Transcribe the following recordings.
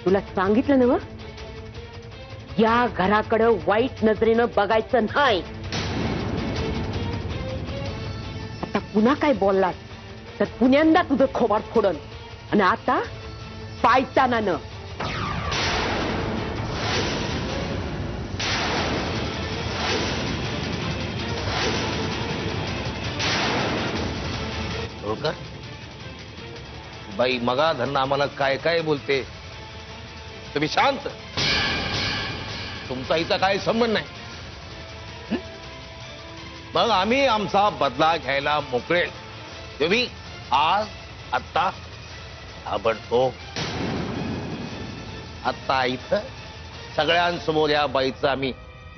तुला सांगितलं ना, या घराकडे वाईट नजरेनं बघायचं नाही. आता पुन्हा काय बोललास तर पुण्यांदा तुझं खोबाड फोडन. आणि आता पायतानानं होळकर बाई मगा धरणं आम्हाला काय काय बोलते. तुम्ही शांत. तुमचा इथं काय संबंध नाही. मग आम्ही आमचा बदला घ्यायला मोकळे. तुम्ही आज आत्ता ताबडतोब आत्ता इथं सगळ्यांसमोर या बाईचं आम्ही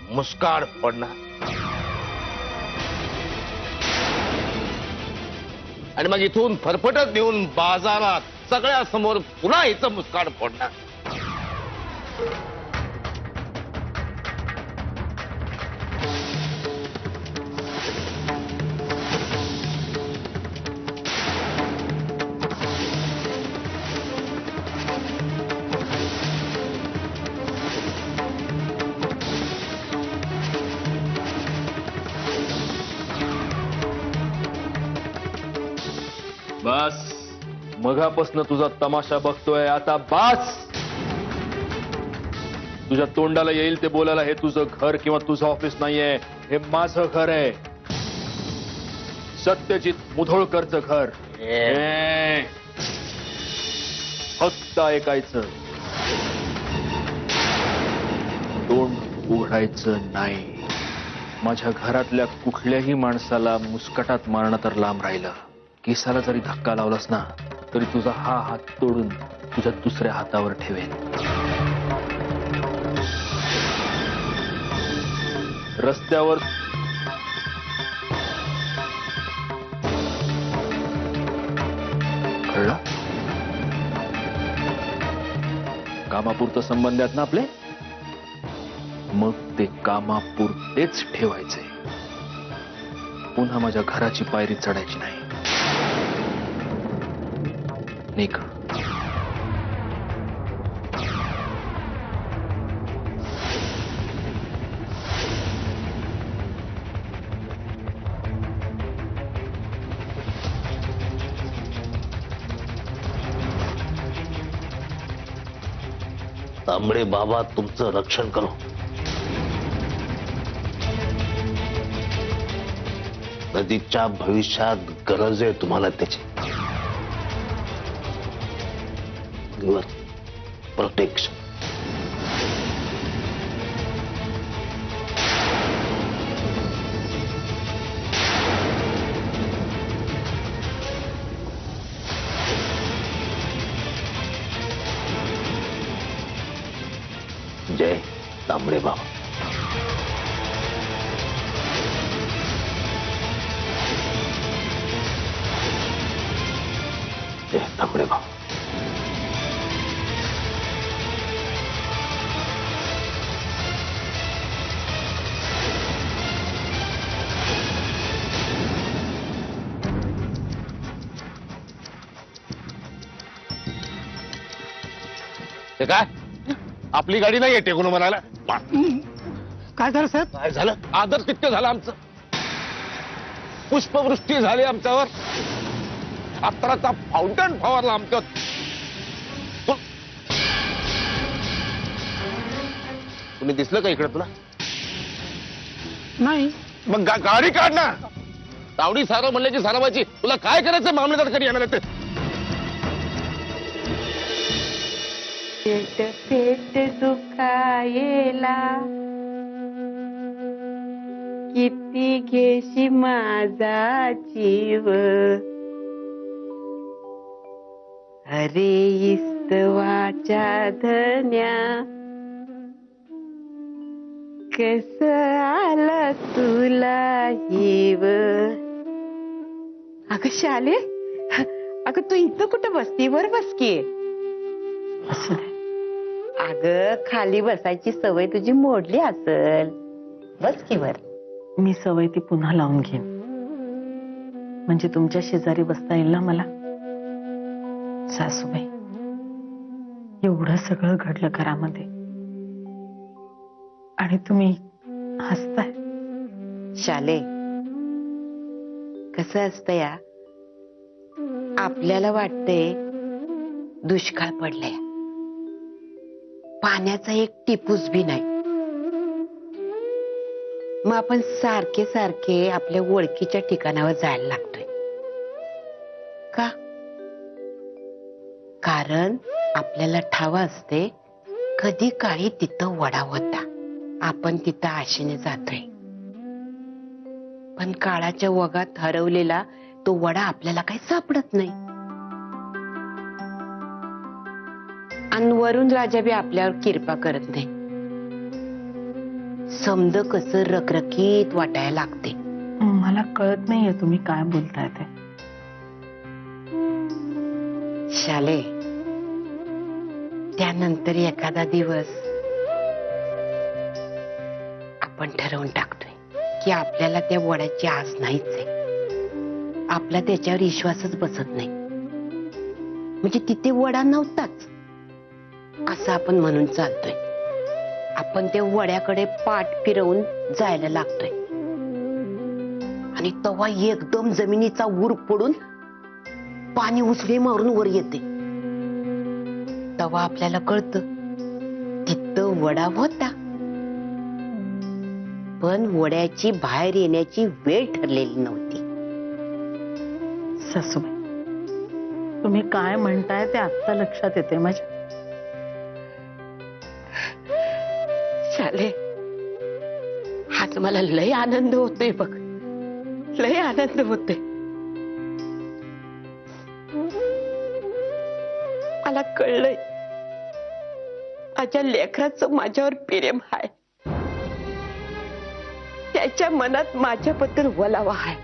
मुस्काड फोडणार. आणि मग इथून फरफटत नेऊन बाजारात सगळ्यासमोर पुन्हा हिचं मुस्काड फोडणार. बस मगापासून तुझा तमाशा बघतोय, आता बस. तुझ्या तोंडाला येईल ते बोलायला हे तुझं घर किंवा तुझं ऑफिस नाहीये, हे माझं घर आहे. सत्यजित मुधोळकरचं घर. फक्त ऐकायचं, तोंड उघडायचं नाही. माझ्या घरातल्या कुठल्याही माणसाला मुस्कटात मारणं तर लांब राहिलं. केसाला जरी धक्का लावलास ना तरी तुझा हा हात तोडून तुझ्या दुसऱ्या हातावर ठेवेन. रस्त्यावर कळलं? कामापुरतं संबंध आहेत ना आपले, मग ते कामापुरतेच ठेवायचे. पुन्हा माझ्या घराची पायरी चढायची नाही. निघ. तांबडे बाबा तुमचं रक्षण करो. नदीच्या भविष्यात गरज आहे तुम्हाला त्याची. Give protection. जय तांबडे बाबा. जय तांबडे बाबा. ते काय आपली गाडी नाही येते कोण म्हणाला. काय झालं साहेब? काय झालं? आदर कित्य झालं आमचं. पुष्पवृष्टी झाली आमच्यावर. अत्तराचा फाउंटन फवारला आमच्यात. तुम्ही दिसलं का इकडे तुला? नाही. मग गाडी काढ ना. तावडी सारं म्हणल्याची सारवाची. तुला काय करायचं मामलेदार कधी येणार ते? पेट पेट दुखायला किती घेशी माझा जीव. अरे इस्तवाच्या धन्या कस आला तुला हिव. अगं शाले, अगं तू इथं कुठं बसती? वर बस की. अगं खाली बसायची सवय तुझी मोडली असल. बस की वर. मी सवय ती पुन्हा लावून घेईन, म्हणजे तुमच्या शेजारी बसता येईल ना मला. सासूबाई, एवढं सगळं घडलं घरामध्ये आणि तुम्ही हसताय. शाले, कसं असतं या, आपल्याला वाटतंय दुष्काळ पडलाय, पाण्याचा एक टिपूस बी नाही. मग आपण सारखे सारखे आपल्या ओळखीच्या ठिकाणावर जायला लागतोय का? कारण आपल्याला ठाव असते कधी काळी तिथं वडा होता, आपण तिथं आशेने जातोय. पण काळाच्या ओघात हरवलेला तो वडा आपल्याला काही सापडत नाही. आणि वरून राजा बी आपल्यावर किरपा करत नाही. समद कसं रखरखीत वाटायला लागते. मला कळत नाहीये तुम्ही काय बोलताय ते. शाले, त्यानंतर एखादा दिवस आपण ठरवून टाकतोय की आपल्याला त्या वडाची आस नाहीच आहे. आपला त्याच्यावर विश्वासच बसत नाही. म्हणजे तिथे वडा नव्हताच असं आपण म्हणून चालतोय. आपण त्या वड्याकडे पाठ फिरवून जायला लागतोय आणि तेव्हा एकदम जमिनीचा ऊर पडून पाणी उसळी मारून वर येते. तेव्हा आपल्याला कळतं तिथं वडा होता, पण वड्याची बाहेर येण्याची वेळ ठरलेली नव्हती. सासूबाई, तुम्ही काय म्हणताय ते आत्ता लक्षात येते माझ्या. शाले, आज मला लय आनंद होतोय बघ, लय आनंद होतोय. मला कळलंय माझ्या लेकराचं माझ्यावर प्रेम आहे. त्याच्या मनात माझ्याबद्दल वलावा आहे.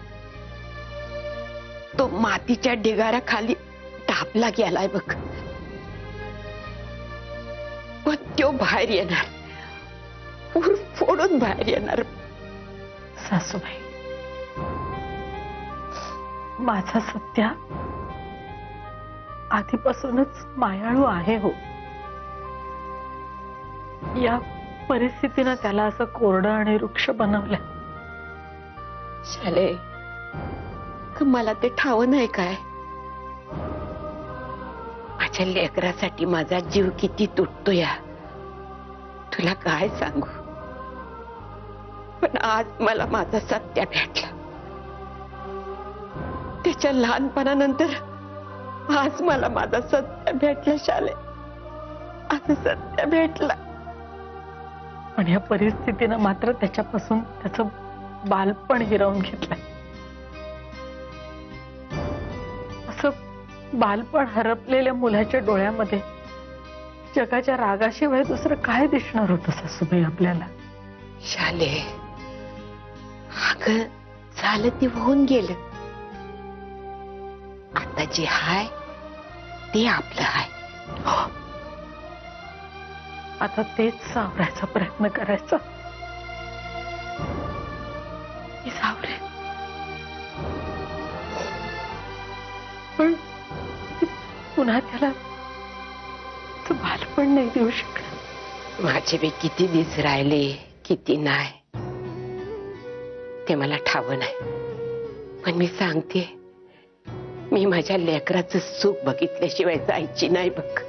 तो मातीच्या ढिगाऱ्याखाली ढापला गेलाय बघ. पण तो बाहेर येणार, ऊर फोडून बाहेर येणार. सासूबाई, माझा सत्या आधीपासूनच मायाळू आहे हो. या परिस्थितीनं त्याला असं कोरडं आणि वृक्ष बनवलंय. शाले, मला ते ठाव नाही काय. माझ्या लेकरासाठी माझा जीव किती तुटतो या, तुला काय सांगू. पण आज मला माझा सत्या भेटला. त्याच्या लहानपणानंतर आज मला माझा सत्य भेटला. शाले, आज सत्य भेटला. पण या परिस्थितीनं मात्र त्याच्यापासून त्याचं बालपण हिरावून घेतलंय. असं बालपण हरपलेल्या मुलाच्या डोळ्यामध्ये जगाच्या रागाशिवाय दुसरं काय दिसणार होतं सासूबाई आपल्याला. शाले, अगं झालं ते होऊन गेलं. आता जे हाय ते आपलं हाय. आता तेच सावरायचा प्रयत्न करायचा. मी सावरे, पण पुन्हा त्याला बालपण नाही देऊ शकत. माझे बी किती दिस राहिले किती नाही ते मला ठाव नाही. पण मी सांगते, मी माझ्या लेकराचं सुख बघितल्याशिवाय जायची नाही बघ.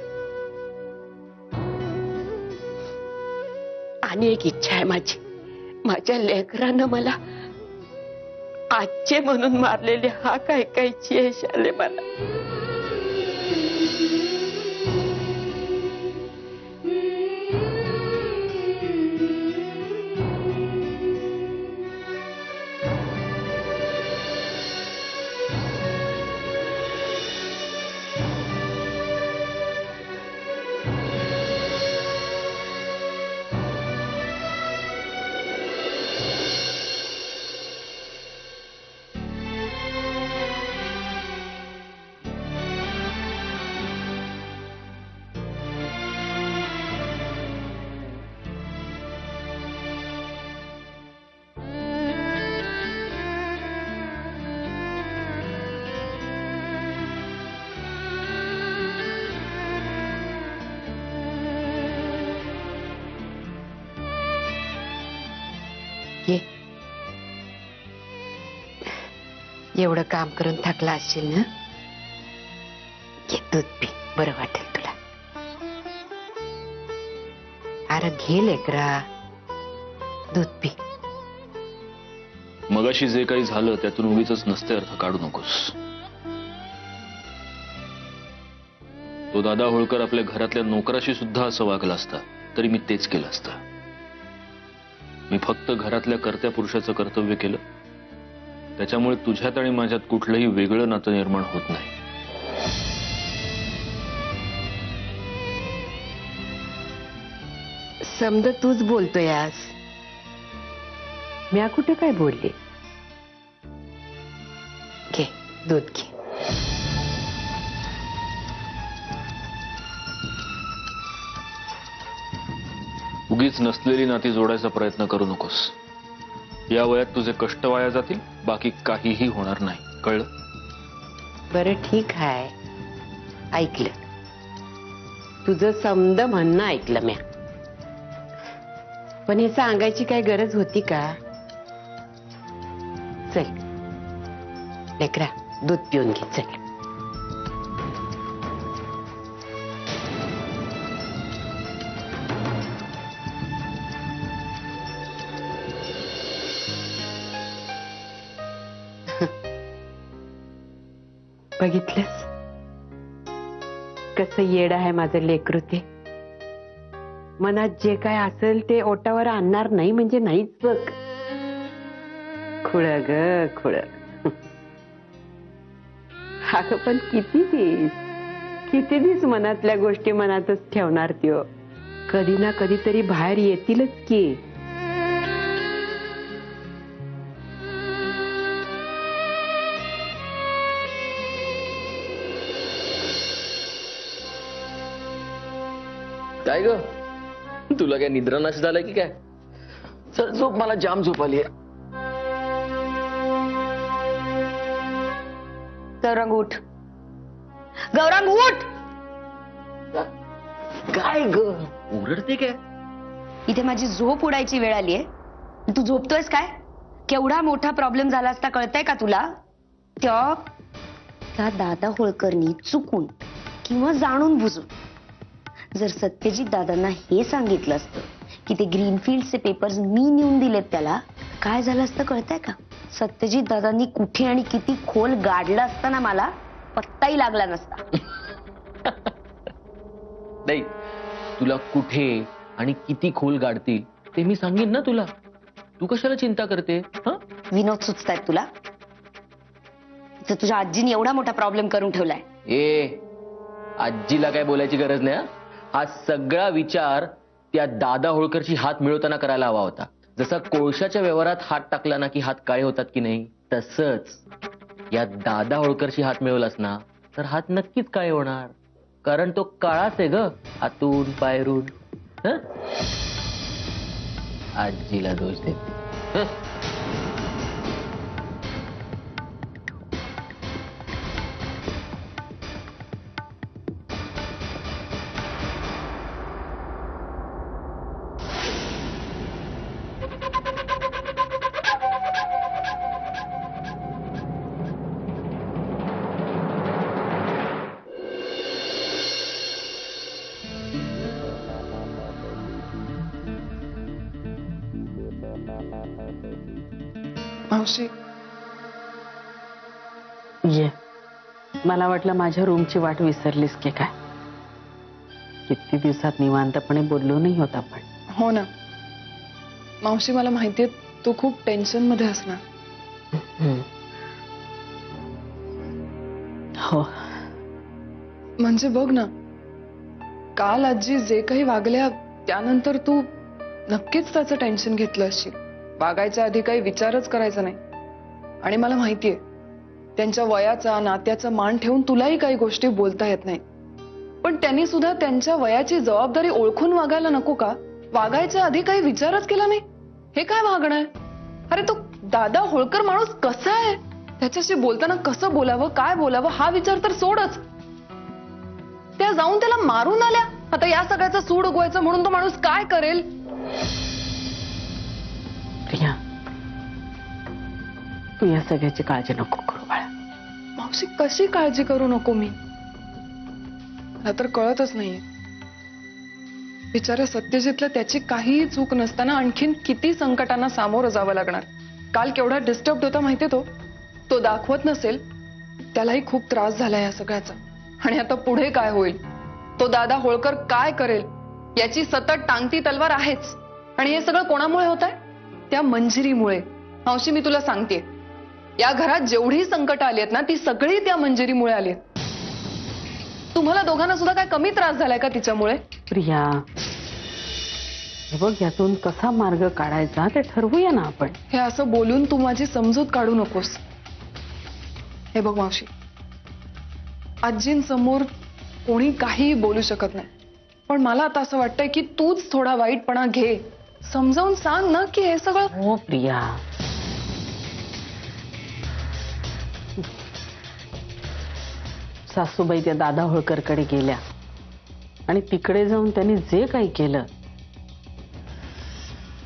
आणि एक इच्छा आहे माझी, माझ्या लेकरानं मला आजचे म्हणून मारलेले हाक ऐकायची आहे शाले मला. एवढं काम करून थकला असशील ना, घे दूध पी, बरं वाटेल तुला. अरे घे लेकरा, दूध पी. मगाशी जे काही झालं त्यातून उगीच नसते अर्थ काढू नकोस. तो दादा होळकर आपल्या घरातल्या नोकराशी सुद्धा असं वागला असता तरी मी तेच केलं असतं. मी फक्त घरातल्या कर्त्या पुरुषाचं कर्तव्य केलं, त्याच्यामुळे तुझ्यात आणि माझ्यात कुठलंही वेगळं नातं निर्माण होत नाही. समजा तूच बोलतोय आज, म्या कुठे काय बोलले. घे दूध घे. उगीच नसलेली नाती जोडायचा प्रयत्न करू नकोस. या वयात तुझे कष्ट वाया जातील, बाकी काहीही होणार नाही, कळलं? बरं ठीक आहे, ऐकलं तुझं समद म्हणणं, ऐकलं म्या. पण हे सांगायची काय गरज होती का? चल लेकरा, दूध पिऊन घे. चल. बघितलंस कसं येड आहे माझं लेकरू. ते मनात जे काय असेल ते ओटावर आणणार नाही म्हणजे नाहीच बघ. खुळ ग खुळ. अगं पण किती दिस मनातल्या गोष्टी मनातच ठेवणार त्यो. कधी ना कधीतरी बाहेर येतीलच की. काय ग, तुला काय निद्रानाश झालाय की काय? चल झोप, मला जाम झोप आली. गौरांग उठ, गौरांग उठ. काय ग ओरडते काय? इथे माझी झोप उडायची वेळ आली आहे, तू झोपतोयस काय? केवढा मोठा प्रॉब्लेम झाला असता कळतंय का तुला? त्या दादा होळकरनी चुकून किंवा जाणून बुजून जर सत्यजित दादांना हे सांगितलं असतं की ते ग्रीनफील्डचे पेपर्स मी नेऊन दिलेत त्याला, काय झालं असतं कळतंय का? सत्यजित दादांनी कुठे आणि किती खोल गाडलं असतं ना, मला पत्ताही लागला नसता. नाही, तुला कुठे आणि किती खोल गाडतील ते मी सांगेन ना तुला. तू कशाला चिंता करते? विनोद सुचतायत तुला? तर तुझ्या आजीने एवढा मोठा प्रॉब्लेम करून ठेवलाय. आजीला काय बोलायची गरज नाही. हा सगळा विचार त्या दादा होळकरची हात मिळवताना करायला हवा होता. जसा कोळशाच्या व्यवहारात हात टाकला ना की हात काळे होतात की नाही, तसंच या दादा होळकरशी हात मिळवलास ना तर हात नक्कीच काळे होणार. कारण तो काळाच आहे ग, आतून बाहेरून. आजीला दोष देते. मावशी, ये. मला वाटलं माझ्या रूमची वाट विसरलीस की काय. किती दिवसात निवांतपणे बोललो नाही होत आपण. हो ना मावशी, मला माहितीये तू खूप टेन्शन मध्ये असणार. हो, म्हणजे बघ ना, काल आजी जे काही वागल्या त्यानंतर तू नक्कीच त्याचं टेन्शन घेतलं असशील. वागायच्या आधी काही विचारच करायचा नाही. आणि मला माहितीये त्यांच्या वयाचा नात्याचा मान ठेवून तुलाही काही गोष्टी बोलता येत नाही. पण त्यांनी सुद्धा त्यांच्या वयाची जबाबदारी ओळखून वागायला नको का? वागायच्या आधी काही विचारच केला नाही. हे काय वागणं आहे? अरे तो दादा होळकर माणूस कसा आहे, त्याच्याशी बोलताना कसं बोलावं, काय बोलावं हा विचार तर सोडच. त्या जाऊन त्याला मारून आल्या. आता या सगळ्याचा सूड उगवायचं म्हणून तो माणूस काय करेल? प्रिया, तू या सगळ्याची काळजी नको करू बाळा. मावशी कशी काळजी करू नको मी? मला तर कळतच नाहीये. बिचारा सत्यजितला त्याची काहीही चूक नसताना आणखीन किती संकटांना सामोरं जावं लागणार. काल केवढा डिस्टर्ब होता माहितीये तो दाखवत नसेल. त्यालाही खूप त्रास झाला या सगळ्याचा. आणि आता पुढे काय होईल, तो दादा होळकर काय करेल याची सतत टांगती तलवार आहेच. आणि हे सगळं कोणामुळे होत आहे? त्या मंजिरीमुळे. मावशी मी तुला सांगते, या घरात जेवढी संकट आली आहेत ना ती सगळी त्या मंजिरीमुळे आली आहेत. तुम्हाला दोघांना सुद्धा काय कमी त्रास झालाय का तिच्यामुळे? प्रिया, हे बघ, यातून कसा मार्ग काढायचा ते ठरवूया ना आपण. हे असं बोलून तू माझी समजूत काढू नकोस. हे बघ मावशी, आजींसमोर कोणी काहीही बोलू शकत नाही. पण मला आता असं वाटतंय की तूच थोडा वाईटपणा घे. समजावून सांग ना की हे सगळं. हो प्रिया, सासूबाई त्या दादा होळकरकडे गेल्या आणि तिकडे जाऊन त्यांनी जे काही केलं,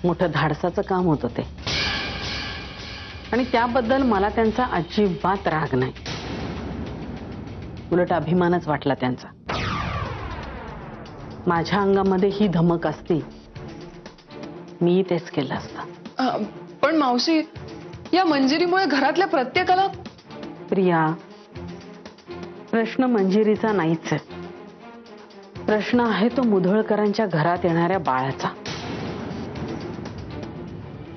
मोठं धाडसाचं काम होतं ते. आणि त्याबद्दल मला त्यांचा अजिबात राग नाही, उलट अभिमानच वाटला त्यांचा. माझ्या अंगामध्ये ही धमक असती, मी तेच केलं असतं. पण मावशी, या मंजिरीमुळे घरातल्या प्रत्येकाला. प्रिया, प्रश्न मंजिरीचा नाहीच आहे. प्रश्न आहे तो मुधोळकरांच्या घरात येणाऱ्या बाळाचा.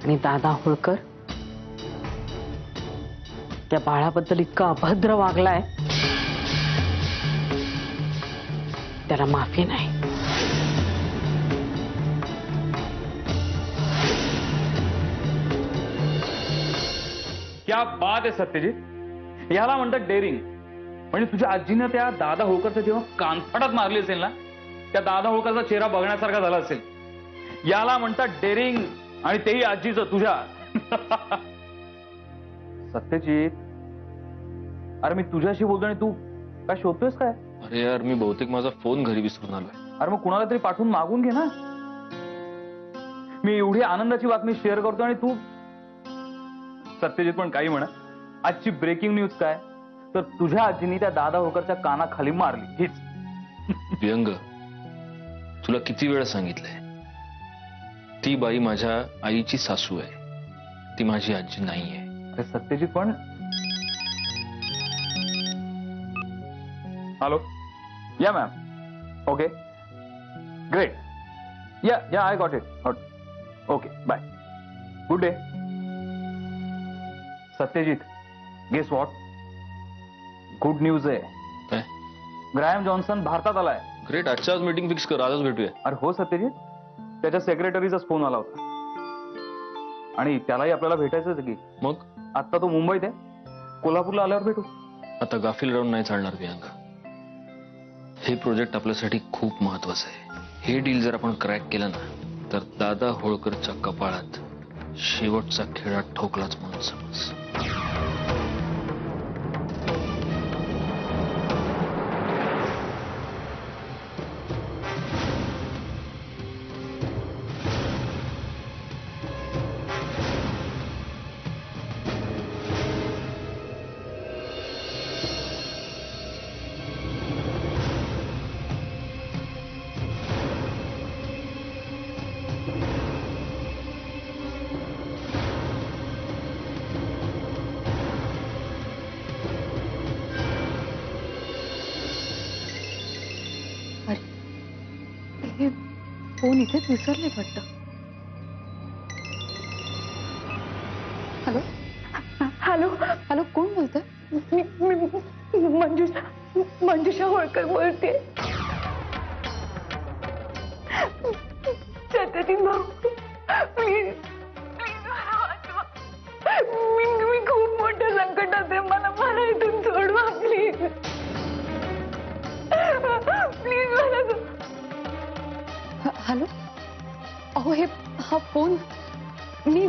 आणि दादा होळकर त्या बाळाबद्दल इतका अभद्र वागलाय, त्याला माफी नाही. क्या बात आहे सत्यजित, ह्याला म्हणतात डेअरिंग. म्हणजे तुझ्या आजीनं त्या दादा होळकरचं जेव्हा कानफाटात मारली असेल ना, त्या दादा होळकरचा चेहरा बघण्यासारखा झाला असेल. याला म्हणतात डेअरिंग, आणि तेही आजीचं तुझ्या. सत्यजित, अरे मी तुझ्याशी बोलतो आणि तू काय शोधतोयस काय? अरे यार, मी बहुतेक माझा फोन घरी विसरून आलोय. अरे मग कुणाला तरी पाठवून मागून घे ना. मी एवढी आनंदाची बातमी शेअर करतो आणि तू. सत्यजित, पण काही म्हणा, आजची ब्रेकिंग न्यूज काय, तर तुझ्या आजीनी त्या दादा होळकरच्या कानाखाली मारली, हीच. व्यंग, तुला किती वेळा सांगितलंय, ती बाई माझ्या आईची सासू आहे, ती माझी आजी नाहीये. अरे सत्यजित, पण. Hello, yeah ma'am. Okay, great. Yeah I got it. Okay, bye, good day. Satyajit, guess what, good news आहे. काय? ग्रॅहम जॉन्सन भारतात आलाय. ग्रेट, आजच्या आज मीटिंग फिक्स कर, आजच भेटूया. अरे हो सत्यजित, त्याच्या सेक्रेटरीचाच फोन आला होता आणि त्यालाही आपल्याला भेटायचंच की. मग आता तो मुंबईत आहे, कोल्हापूरला आल्यावर भेटू. आता गाफील राहून नाही चालणार व्यंग. हे प्रोजेक्ट आपल्यासाठी खूप महत्वाचं आहे. हे डील जर आपण क्रॅक केलं ना, तर दादा होळकरच्या कपाळात शेवटचा खेळा ठोकलाच म्हणून समज. हे फोन इथेच विसरले वाटतं. हॅलो हॅलो हॅलो, कोण बोलतंय? मंजुषा होळकर बोलते. सत्यजित भाऊ, प्लीज प्लीज मला वाचवा. मी खूप मोठ्या संकटात आहे. मला इथून सोडवा प्लीज. प्लीज मला. हॅलो, अहो हा फोन मी